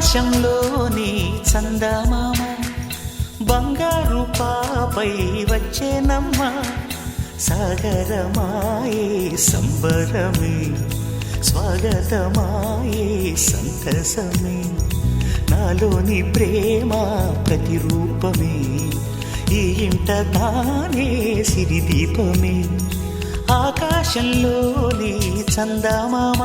ఆకాశంలోని చందమామ బంగారు పాపై వచ్చేనమ్మ సాగరమాయే సంబరమే స్వాగతమాయే సంతసమే నాలోని ప్రేమ ప్రతిరూపమే ఈ ఇంట తానే సిరిదీపమే ఆకాశంలోని చందమామ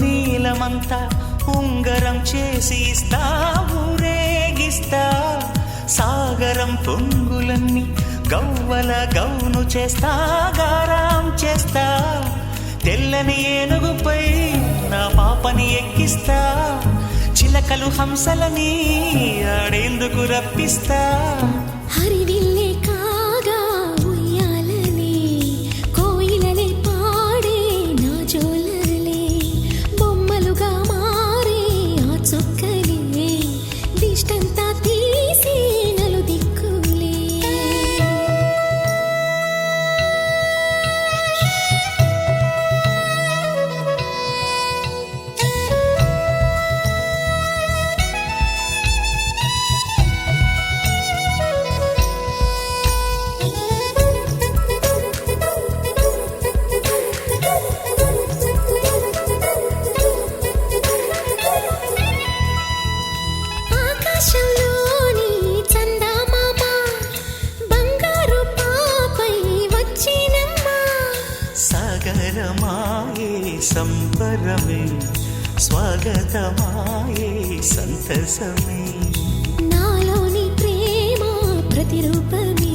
నీలమంతా ఉంగరం చేసి ఇస్తా ఊరేగిస్తా సాగరం పొంగులన్నీ గవ్వల గౌను చేస్తా గారాం చేస్తా తెల్లని ఏనుగుపై నా పాపని ఎక్కిస్తా చిలకలు హంసలని ఆడేందుకు రప్పిస్తా హరివిల్లే కాగా ఉయ్యాలనే కోయిలనే పాడే నా జోలలే బొమ్మలుగా మారే ఆ చుక్కలే దిష్టంతా తీసి నలు దిక్కులే ఆకాశంలోని చందమామ బంగారు పాపై వచ్చినమ్మా సాగరమాయే సంబరమే స్వాగతమాయే సంతసమే నాలోని ప్రేమ ప్రతిరూపమే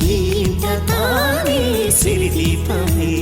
ఈ ఇంట తానే సిరిదీపమే